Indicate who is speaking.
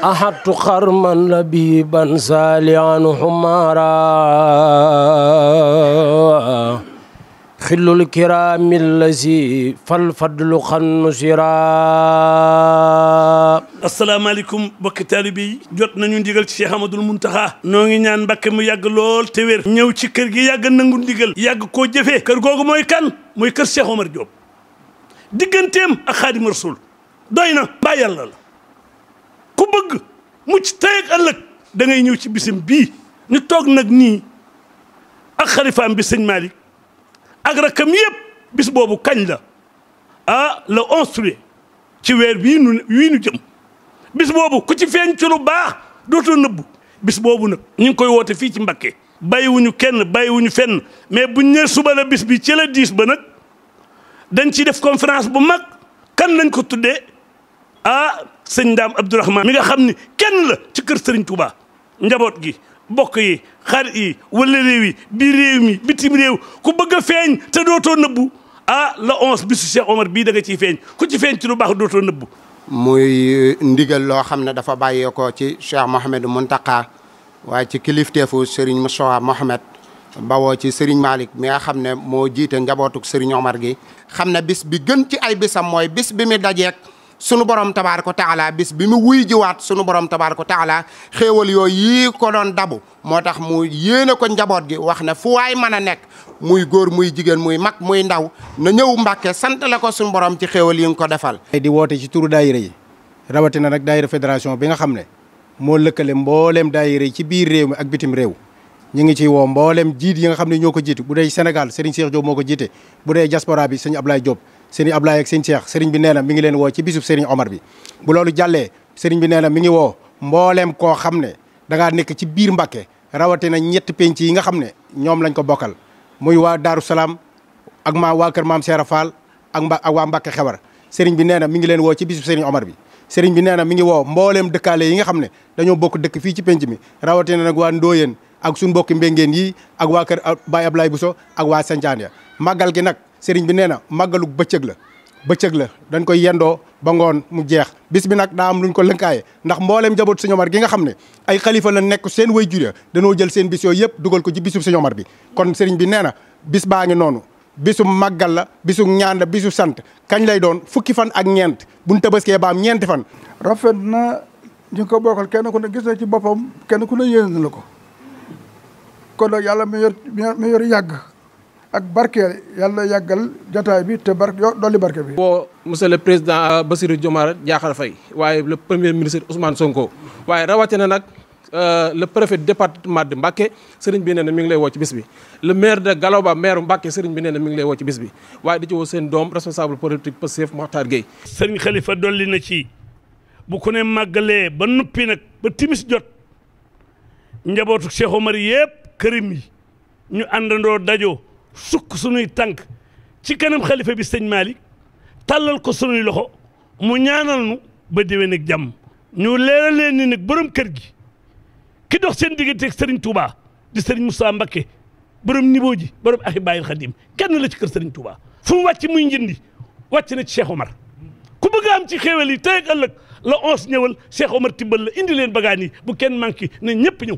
Speaker 1: أحدت خرما لبيبا سالعا حمارا خل الكرام الذي فالفضل خنسرا.
Speaker 2: asalaamaaleykum bokki taalibe yi jot nañu ndigal ci Cheikh Amadou Mountakha noo ngi ñaan Mbàkke mu yàgg lool te wér ñëw ci kër gi yàgg nangu ndigal yàgg koo jëfee kër googu mooy kan mooy kër Cheikh Omar Diop digganteem ak Xaadimu Rasuul doy na mbaa yàlla la ku bëgg mucc tey ak ëllëg da ngay ñëw ci bisim bii ñu toog nag nii ak xalifaam bi sëñ Malick ak rakkam yëpp bis boobu kañ la le 11 juillet ci weer wii nu jëm bis boobu ku ci feeñ ci lu baax dootoo nëbbu bis boobu nag ñu ngi koy woote fii ci Mbakke bàyyiwuñu kenn bàyyiwuñu fenn mais buñ nee suba la bis bi ci la 10 ba nag dañ ciy def conférence bu mag kan lañ ko tuddee sëñ Ndaam Abdourahmane mi nga xam ni kenn la ci kër Serigne Touba njaboot gi bokk yi xarit yi wala réew yi biir réew mi bitim réew ku bëgg a feeñ te dootoo nëbbu la 11 bisu Cheikh Omar bii da nga ciy feeñ ku ci feeñ ci lu baax dootoo nëbbu.
Speaker 3: muy ndigal loo xam ne dafa bàyyeekoo ci Cheikh Mouhamadou Mountakha waaye ci kilifteefu Serigne Moustapha Mohamed bawoo ci Serigne Malick mi nga xam ne moo jiite njabootuk Serigne Omar gi xam ne bis bi gën ci ay bisam mooy bis bi mu dajeek sunu borom tabaaraka taala bis bi mu wuy jiwaat sunu borom tabaaraka taala xéewal yooyu yii ko doon dabu moo tax mu yéene ko njaboot gi wax ne fu waay mën a nekk muy góor muy jigéen muy mag muy ndaw na ñëw Mbàkke sant la ko sunu borom ci xéewal yi nga ko defal.
Speaker 4: di woote ci turu daayira yi rawatina nag daayira fédération bi nga xam ne moo lëkkale mbooleem daayira yi ci biir réew mi ak bitim réew ñu ngi ciy woo mbooleem jiit yi nga xam ne ñoo ko jiitu bu dee Sénégal Serigne Cheikh Diop moo ko jiite bu dee diaspora bi sëñ Ablaye Diop sëriñ Ablaye ak sëñ Cheikh sëriñ bi nee na mi ngi leen woo ci bisub sëriñ Omar bi bu loolu jàllee sëriñ bi nee na mi ngi woo mbooleem koo xam ne da ngaa nekk ci biir Mbàkke rawatina ñetti penc yi nga xam ne ñoom lañ ko bokkal muy waa Daaru Salaam ak waa kër maam Seera Fall ak waa Mbàkke Xewar sëriñ bi nee na mi ngi leen woo ci bisub sëriñ Omar bi sëriñ bi nee na mi ngi woo mbooleem dëkkaale yi nga xam ne dañoo bokk dëkk fii ci penc mi rawatina nag waa Ndooyeen ak suñu mbokki mbéngeen yi ak waa kër Baye Ablaye Bousso ak waa Sancaan ya màggal gi nag sëriñ bi nee na màggalu bëccëg la dañ koy yendoo ba ngoon mu jeex bis bi nag daa am luñ ko lënkaaye ndax mbooleem njaboot sëñ Omar gi nga xam ne ay xalifa la nekk seen way jur dañoo jël seen bis yooyu yëpp dugal ko ci bisub sëñ Omar bi kon sëriñ bi nee na bis baa ngi noonu bisu màggal la bisu ñaan la bisu sant kañ lay doon fukki fan ak ñeent buñ tabaskee ba am ñeenti fan.
Speaker 5: rafet na ñu ko bokkal kenn ku ne gis na ci boppam kenn ku ne yéene na la ko kon nag yàlla mi yor yàgg ak barkeel yàlla yàggal jotaay bi te dolli barke bi.
Speaker 6: woo monsieur le président Bassirou Diomaye Diakhar Faye waaye le premier ministre Ousmane Sonko waaye rawatina nag le préfet département de Mbacké sëriñ bi nee na mi ngi lay woo ci bis bi. le maire de Galoba maire Mbacké sëriñ bi nee na mi ngi lay woo ci bis bi waaye di ci woo seen doom responsable politique Pastef Mokhtar Gueye.
Speaker 2: sëriñ Khalifa dolli na ci bu ko ne màggalee ba noppi nag ba timis jot njabootu Cheikh Omar yëpp kërim yi ñu àndandoo dajoo. sukk sunuy tànk ci kanam xalifa bi sëñ Malick tàllal ko sunuy loxo mu ñaanal nu ba déwén ak jàmm ñu leeral leen ni nag borom kër gi ki dox seen digganteeg Serigne Touba di Serigne Moussa Mbacké borom niveau ji borom Ahibaahil Khadim kenn la ci kër Serigne Touba fu mu wàcc muy njëndi wàcc na ci Cheikh Omar ku bëgg am ci xéewal yi tey ak ëllëg la 11 ñëwal Cheikh Omar tibbal la indi leen bagaan yi bu kenn manqué na ñëpp ñëw